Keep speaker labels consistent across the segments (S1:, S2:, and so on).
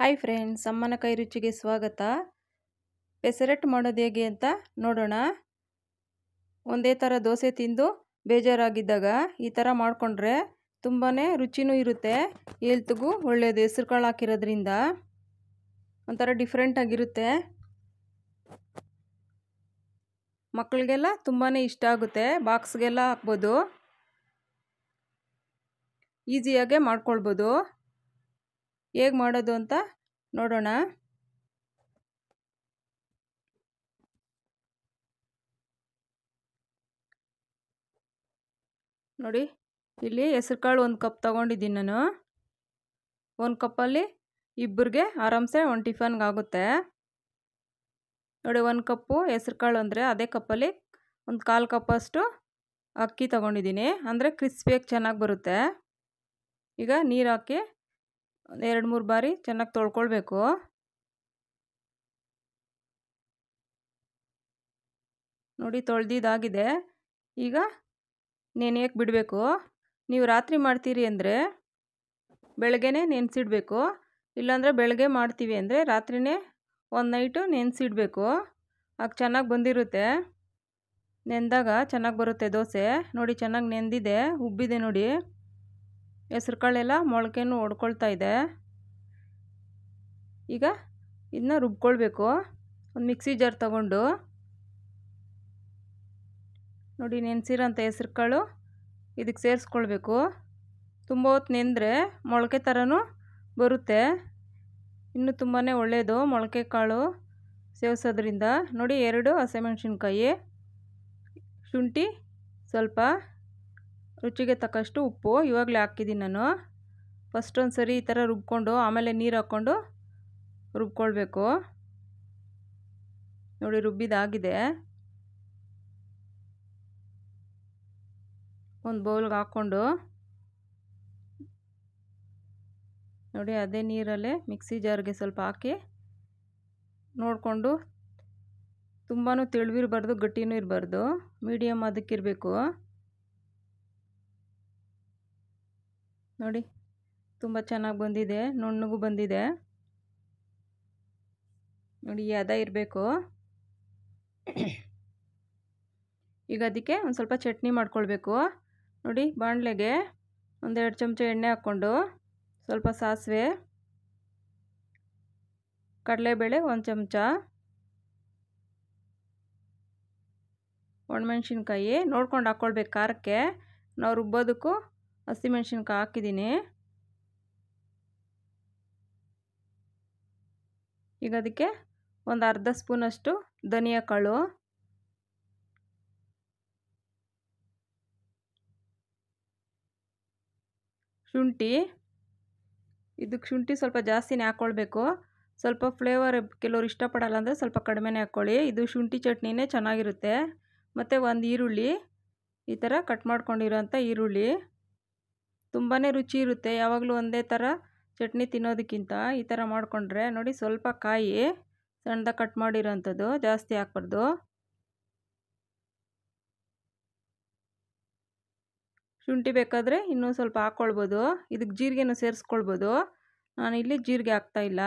S1: Hi friends, ಅಮ್ಮನ ಕೈ ರುಚಿಗೆ ಸ್ವಾಗತ. ಪೆಸರಟ್ಟು ಮಾಡೋದು ಹೇಗೆ ಅಂತ ನೋಡೋಣ. ಒಂದೇ ಥರ ದೋಸೆ ತಿಂದು ಬೇಜಾರಾಗಿದ್ದಾಗ ಈ ಥರ ಮಾಡಿಕೊಂಡ್ರೆ ತುಂಬಾ ರುಚಿನೂ ಇರುತ್ತೆ, ಹೆಲ್ತ್ಗೂ ಒಳ್ಳೆಯದು. ಹೆಸ್ರು ಕಾಳು ಹಾಕಿರೋದ್ರಿಂದ ಒಂಥರ ಡಿಫ್ರೆಂಟಾಗಿರುತ್ತೆ. ಮಕ್ಕಳಿಗೆಲ್ಲ ತುಂಬಾ ಇಷ್ಟ ಆಗುತ್ತೆ. ಬಾಕ್ಸ್ಗೆಲ್ಲ ಹಾಕ್ಬೋದು, ಈಸಿಯಾಗೆ ಮಾಡ್ಕೊಳ್ಬೋದು. ಹೇಗೆ ಮಾಡೋದು ಅಂತ ನೋಡೋಣ. ನೋಡಿ, ಇಲ್ಲಿ ಹೆಸ್ರು ಕಾಳು 1 ಕಪ್ ತೊಗೊಂಡಿದ್ದೀನಿ ನಾನು. 1 ಕಪ್ಪಲ್ಲಿ ಇಬ್ಬರಿಗೆ ಆರಾಮ್ಸೆ ಒಂದು ಟಿಫನ್ಗೆ ಆಗುತ್ತೆ. ನೋಡಿ, 1 ಕಪ್ಪು ಹೆಸ್ರು ಕಾಳು ಅಂದರೆ ಅದೇ ಕಪ್ಪಲ್ಲಿ ಒಂದು 1/4 ಕಪ್ಪಷ್ಟು ಅಕ್ಕಿ ತೊಗೊಂಡಿದ್ದೀನಿ. ಅಂದರೆ ಕ್ರಿಸ್ಪಿಯಾಗಿ ಚೆನ್ನಾಗಿ ಬರುತ್ತೆ. ಈಗ ನೀರು ಹಾಕಿ 2-3 ಬಾರಿ ಚೆನ್ನಾಗಿ ತೊಳ್ಕೊಳ್ಬೇಕು. ನೋಡಿ, ತೊಳೆದಿದ್ದಾಗಿದೆ. ಈಗ ನೆನೆಯಕ್ಕೆ ಬಿಡಬೇಕು. ನೀವು ರಾತ್ರಿ ಮಾಡ್ತೀರಿ ಅಂದರೆ ಬೆಳಗ್ಗೆನೇ ನೆನೆಸಿಡಬೇಕು. ಇಲ್ಲಾಂದರೆ ಬೆಳಗ್ಗೆ ಮಾಡ್ತೀವಿ ಅಂದರೆ ರಾತ್ರಿಯೇ ಒಂದು ನೈಟು ನೆನೆಸಿಡಬೇಕು. ಆಗ ಚೆನ್ನಾಗಿ ಬಂದಿರುತ್ತೆ. ನೆಂದಾಗ ಚೆನ್ನಾಗಿ ಬರುತ್ತೆ ದೋಸೆ. ನೋಡಿ, ಚೆನ್ನಾಗಿ ನೆಂದಿದೆ, ಉಬ್ಬಿದೆ. ನೋಡಿ, ಹೆಸ್ರು ಕಾಳೆಲ್ಲ ಮೊಳಕೆನೂ ಒಡ್ಕೊಳ್ತಾ ಇದೆ. ಈಗ ಇದನ್ನ ರುಬ್ಕೊಳ್ಬೇಕು. ಒಂದು ಮಿಕ್ಸಿ ಜಾರ್ ತಗೊಂಡು ನೋಡಿ, ನೆನೆಸಿರೋಂಥ ಹೆಸ್ರು ಕಾಳು ಇದಕ್ಕೆ ಸೇರಿಸ್ಕೊಳ್ಬೇಕು. ತುಂಬ ಹೊತ್ತು ನೆಂದರೆ ಮೊಳಕೆ ಥರನೂ ಬರುತ್ತೆ. ಇನ್ನೂ ತುಂಬಾ ಒಳ್ಳೆಯದು ಮೊಳಕೆ ಕಾಳು ಸೇವಿಸೋದ್ರಿಂದ. ನೋಡಿ, 2 ಹಸಿಮೆಣಸಿನ್ಕಾಯಿ, ಶುಂಠಿ ಸ್ವಲ್ಪ, ರುಚಿಗೆ ತಕ್ಕಷ್ಟು ಉಪ್ಪು ಇವಾಗಲೇ ಹಾಕಿದ್ದೀನಿ ನಾನು. ಫಸ್ಟ್ ಒಂದು ಸರಿ ಈ ಥರ ರುಬ್ಕೊಂಡು ಆಮೇಲೆ ನೀರು ಹಾಕ್ಕೊಂಡು ರುಬ್ಕೊಳ್ಬೇಕು. ನೋಡಿ, ರುಬ್ಬಿದಾಗಿದೆ. ಒಂದು ಬೌಲ್ಗೆ ಹಾಕ್ಕೊಂಡು ನೋಡಿ, ಅದೇ ನೀರಲ್ಲೇ ಮಿಕ್ಸಿ ಜಾರ್ಗೆ ಸ್ವಲ್ಪ ಹಾಕಿ ನೋಡಿಕೊಂಡು, ತುಂಬಾ ತೆಳುವಿರಬಾರ್ದು, ಗಟ್ಟಿನೂ ಇರಬಾರ್ದು, ಮೀಡಿಯಮ್ ಅದಕ್ಕಿರಬೇಕು. ನೋಡಿ, ತುಂಬ ಚೆನ್ನಾಗಿ ಬಂದಿದೆ, ನುಣ್ಣಗೂ ಬಂದಿದೆ. ನೋಡಿ, ಈ ಹದ ಇರಬೇಕು. ಈಗ ಅದಕ್ಕೆ ಒಂದು ಸ್ವಲ್ಪ ಚಟ್ನಿ ಮಾಡ್ಕೊಳ್ಬೇಕು. ನೋಡಿ, ಬಾಣಲೆಗೆ 1-2 ಚಮಚ ಎಣ್ಣೆ ಹಾಕ್ಕೊಂಡು ಸ್ವಲ್ಪ ಸಾಸಿವೆ, ಕಡಲೆಬೇಳೆ 1 ಚಮಚ, ಒಣಮೆಣ್ಸಿನ್ಕಾಯಿ ನೋಡ್ಕೊಂಡು ಹಾಕ್ಕೊಳ್ಬೇಕು ಖಾರಕ್ಕೆ. ನಾವು ರುಬ್ಬೋದಕ್ಕೂ ಹಸಿಮೆಣ್ಸಿನ್ಕಾಯಿ ಹಾಕಿದ್ದೀನಿ. ಈಗ ಅದಕ್ಕೆ ಒಂದು ಅರ್ಧ ಸ್ಪೂನಷ್ಟು ಧನಿಯಾ ಕಾಳು, ಶುಂಠಿ. ಇದಕ್ಕೆ ಶುಂಠಿ ಸ್ವಲ್ಪ ಜಾಸ್ತಿನೇ ಹಾಕ್ಕೊಳ್ಬೇಕು. ಸ್ವಲ್ಪ ಫ್ಲೇವರ್ ಕೆಲವರು ಇಷ್ಟಪಡಲ್ಲ ಅಂದರೆ ಸ್ವಲ್ಪ ಕಡಿಮೆನೇ ಹಾಕ್ಕೊಳ್ಳಿ. ಇದು ಶುಂಠಿ ಚಟ್ನಿನೇ ಚೆನ್ನಾಗಿರುತ್ತೆ. ಮತ್ತು 1 ಈರುಳ್ಳಿ, ಈ ಥರ ಕಟ್ ಮಾಡ್ಕೊಂಡಿರೋಂಥ ಈರುಳ್ಳಿ. ತುಂಬಾ ರುಚಿ ಇರುತ್ತೆ. ಯಾವಾಗಲೂ ಒಂದೇ ಥರ ಚಟ್ನಿ ತಿನ್ನೋದಕ್ಕಿಂತ ಈ ಥರ ಮಾಡಿಕೊಂಡ್ರೆ. ನೋಡಿ, ಸ್ವಲ್ಪ ಕಾಯಿ ಸಣ್ಣದಾಗಿ ಕಟ್ ಮಾಡಿರೋಂಥದ್ದು, ಜಾಸ್ತಿ ಹಾಕ್ಬಾರ್ದು. ಶುಂಠಿ ಬೇಕಾದರೆ ಇನ್ನೂ ಸ್ವಲ್ಪ ಹಾಕ್ಕೊಳ್ಬೋದು. ಇದಕ್ಕೆ ಜೀರಿಗೆನೂ ಸೇರಿಸ್ಕೊಳ್ಬೋದು. ನಾನಿಲ್ಲಿ ಜೀರಿಗೆ ಹಾಕ್ತಾಯಿಲ್ಲ.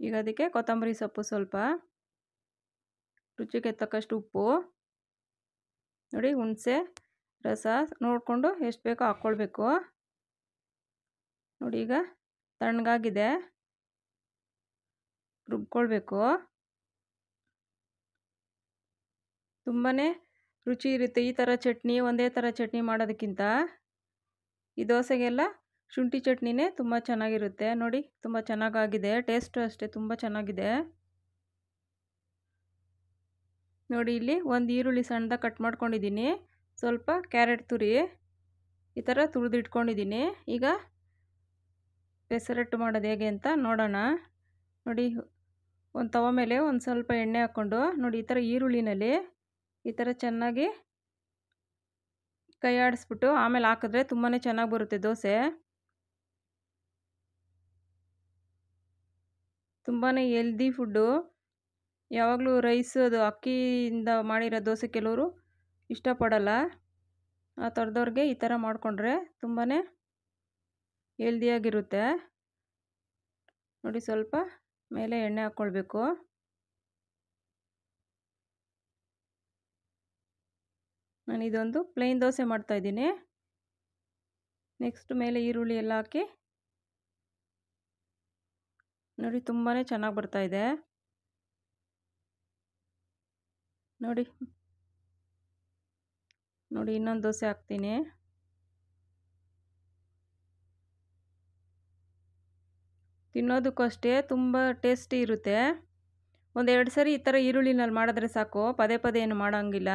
S1: ಈಗ ಅದಕ್ಕೆ ಕೊತ್ತಂಬರಿ ಸೊಪ್ಪು ಸ್ವಲ್ಪ, ರುಚಿಗೆ ತಕ್ಕಷ್ಟು ಉಪ್ಪು. ನೋಡಿ, ಹುಣಸೆ ರಸ ನೋಡಿಕೊಂಡು ಎಷ್ಟು ಬೇಕೋ ಹಾಕ್ಕೊಳ್ಬೇಕು. ನೋಡಿ, ಈಗ ತಣ್ಣಗಾಗಿದೆ, ರುಬ್ಕೊಳ್ಬೇಕು. ತುಂಬಾ ರುಚಿ ಇರುತ್ತೆ ಈ ಥರ ಚಟ್ನಿ. ಒಂದೇ ಥರ ಚಟ್ನಿ ಮಾಡೋದಕ್ಕಿಂತ ಈ ದೋಸೆಗೆಲ್ಲ ಶುಂಠಿ ಚಟ್ನಿನೇ ತುಂಬ ಚೆನ್ನಾಗಿರುತ್ತೆ. ನೋಡಿ, ತುಂಬ ಚೆನ್ನಾಗಾಗಿದೆ. ಟೇಸ್ಟು ಅಷ್ಟೇ ತುಂಬ ಚೆನ್ನಾಗಿದೆ. ನೋಡಿ, ಇಲ್ಲಿ 1 ಈರುಳ್ಳಿ ಸಣ್ಣದಾಗಿ ಕಟ್ ಮಾಡ್ಕೊಂಡಿದ್ದೀನಿ. ಸ್ವಲ್ಪ ಕ್ಯಾರೆಟ್ ತುರಿ ಈ ಥರ ತುರಿದಿಟ್ಕೊಂಡಿದ್ದೀನಿ. ಈಗ ಪೆಸರಟ್ಟು ಮಾಡೋದು ಹೇಗೆ ಅಂತ ನೋಡೋಣ. ನೋಡಿ, ಒಂದು ತವ ಮೇಲೆ ಒಂದು ಸ್ವಲ್ಪ ಎಣ್ಣೆ ಹಾಕ್ಕೊಂಡು ನೋಡಿ, ಈ ಥರ ಈರುಳ್ಳಿನಲ್ಲಿ ಈ ಥರ ಚೆನ್ನಾಗಿ ಕೈ ಆಡಿಸ್ಬಿಟ್ಟು ಆಮೇಲೆ ಹಾಕಿದ್ರೆ ತುಂಬಾ ಚೆನ್ನಾಗಿ ಬರುತ್ತೆ ದೋಸೆ. ತುಂಬಾ ಹೆಲ್ದಿ ಫುಡ್ಡು. ಯಾವಾಗಲೂ ರೈಸ್, ಅದು ಅಕ್ಕಿಯಿಂದ ಮಾಡಿರೋ ದೋಸೆ ಕೆಲವರು ಇಷ್ಟಪಡಲ್ಲ. ಆ ಥರದವ್ರಿಗೆ ಈ ಥರ ಮಾಡಿಕೊಂಡ್ರೆ ತುಂಬಾ ಹೆಲ್ದಿಯಾಗಿರುತ್ತೆ. ನೋಡಿ, ಸ್ವಲ್ಪ ಮೇಲೆ ಎಣ್ಣೆ ಹಾಕ್ಕೊಳ್ಬೇಕು. ನಾನು ಇದೊಂದು ಪ್ಲೇನ್ ದೋಸೆ ಮಾಡ್ತಾಯಿದ್ದೀನಿ. ನೆಕ್ಸ್ಟ್ ಮೇಲೆ ಈರುಳ್ಳಿ ಎಲ್ಲ ಹಾಕಿ ನೋಡಿ, ತುಂಬಾ ಚೆನ್ನಾಗಿ ಬರ್ತಾಯಿದೆ. ನೋಡಿ ನೋಡಿ, ಇನ್ನೊಂದು ದೋಸೆ ಹಾಕ್ತೀನಿ. ತಿನ್ನೋದಕ್ಕೂ ಅಷ್ಟೇ ತುಂಬ ಟೇಸ್ಟಿ ಇರುತ್ತೆ. ಒಂದೆರಡು ಸರಿ ಈ ಥರ ಈರುಳ್ಳಿನಲ್ಲಿ ಮಾಡಿದ್ರೆ ಸಾಕು, ಪದೇ ಪದೇ ಏನು ಮಾಡೋಂಗಿಲ್ಲ.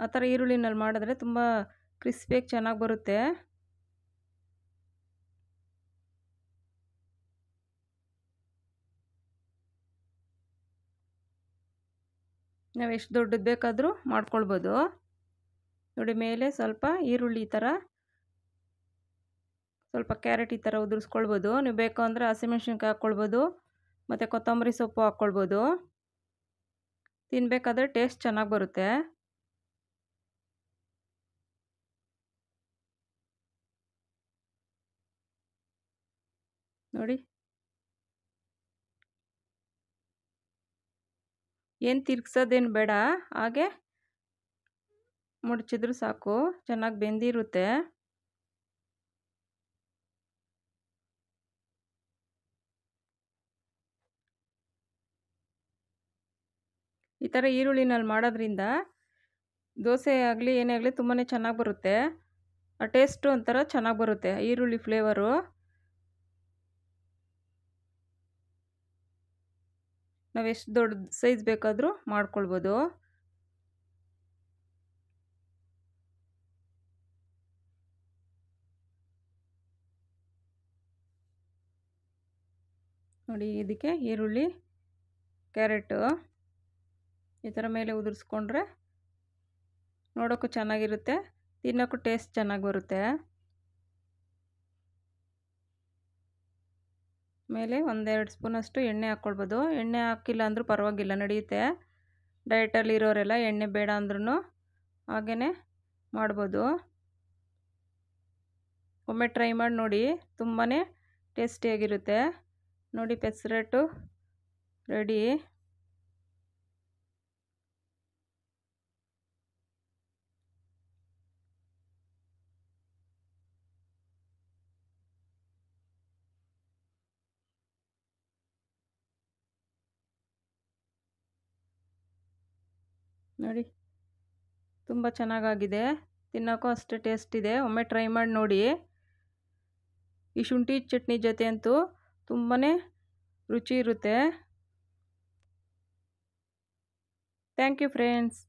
S1: ಆ ಥರ ಈರುಳ್ಳಿನಲ್ಲಿ ಮಾಡಿದ್ರೆ ತುಂಬ ಕ್ರಿಸ್ಪಿಯಾಗಿ ಚೆನ್ನಾಗಿ ಬರುತ್ತೆ. ನಾವು ಎಷ್ಟು ದೊಡ್ಡದು ಬೇಕಾದರೂ ಮಾಡ್ಕೊಳ್ಬೋದು. ನೋಡಿ, ಮೇಲೆ ಸ್ವಲ್ಪ ಈರುಳ್ಳಿ ಈ ಥರ, ಸ್ವಲ್ಪ ಕ್ಯಾರೆಟ್ ಈ ಥರ ಉದುರಿಸ್ಕೊಳ್ಬೋದು. ನೀವು ಬೇಕು ಅಂದರೆ ಹಸಿಮೆಣ್ಸಿನ್ಕಾಯಿ ಹಾಕ್ಕೊಳ್ಬೋದು, ಮತ್ತು ಕೊತ್ತಂಬರಿ ಸೊಪ್ಪು ಹಾಕ್ಕೊಳ್ಬೋದು. ತಿನ್ನಬೇಕಾದ್ರೆ ಟೇಸ್ಟ್ ಚೆನ್ನಾಗಿ ಬರುತ್ತೆ. ನೋಡಿ, ಏನು ತಿರ್ಗ್ಸೋದೇನು ಬೇಡ, ಹಾಗೆ ಮುಡ್ಚಿದ್ರು ಸಾಕು, ಚೆನ್ನಾಗಿ ಬೆಂದಿರುತ್ತೆ. ಈ ಥರ ಈರುಳ್ಳಿನಲ್ಲಿ ಮಾಡೋದ್ರಿಂದ ದೋಸೆ ಆಗಲಿ ಏನೇ ಆಗಲಿ ತುಂಬಾ ಚೆನ್ನಾಗಿ ಬರುತ್ತೆ. ಆ ಟೇಸ್ಟು ಒಂಥರ ಚೆನ್ನಾಗಿ ಬರುತ್ತೆ, ಈರುಳ್ಳಿ ಫ್ಲೇವರು. ನಾವು ಎಷ್ಟು ದೊಡ್ಡ ಸೈಜ್ ಬೇಕಾದರೂ ಮಾಡ್ಕೊಳ್ಬೋದು. ನೋಡಿ, ಇದಕ್ಕೆ ಈರುಳ್ಳಿ ಕ್ಯಾರೆಟು ಈ ಥರ ಮೇಲೆ ಉದುರಿಸ್ಕೊಂಡ್ರೆ ನೋಡೋಕ್ಕೂ ಚೆನ್ನಾಗಿರುತ್ತೆ, ತಿನ್ನೋಕ್ಕೂ ಟೇಸ್ಟ್ ಚೆನ್ನಾಗಿ ಬರುತ್ತೆ. ಮೇಲೆ ಒಂದೆರಡು ಸ್ಪೂನಷ್ಟು ಎಣ್ಣೆ ಹಾಕ್ಕೊಳ್ಬೋದು. ಎಣ್ಣೆ ಹಾಕಿಲ್ಲ ಅಂದರೂ ಪರವಾಗಿಲ್ಲ, ನಡೆಯುತ್ತೆ. ಡಯಟಲ್ಲಿ ಇರೋರೆಲ್ಲ ಎಣ್ಣೆ ಬೇಡ ಅಂದ್ರೂ ಹಾಗೇ ಮಾಡ್ಬೋದು. ಒಮ್ಮೆ ಟ್ರೈ ಮಾಡಿ ನೋಡಿ, ತುಂಬಾ ಟೇಸ್ಟಿಯಾಗಿರುತ್ತೆ. ನೋಡಿ, ಪೆಸರಟ್ಟು ರೆಡಿ. ನೋಡಿ, ತುಂಬ ಚೆನ್ನಾಗಾಗಿದೆ, ತಿನ್ನೋಕ್ಕೂ ಅಷ್ಟೇ ಟೇಸ್ಟ್ ಇದೆ. ಒಮ್ಮೆ ಟ್ರೈ ಮಾಡಿ ನೋಡಿ. ಈ ಶುಂಠಿ ಚಟ್ನಿ ಜೊತೆ ಅಂತೂ ತುಂಬಾ ರುಚಿ ಇರುತ್ತೆ. Thank you friends.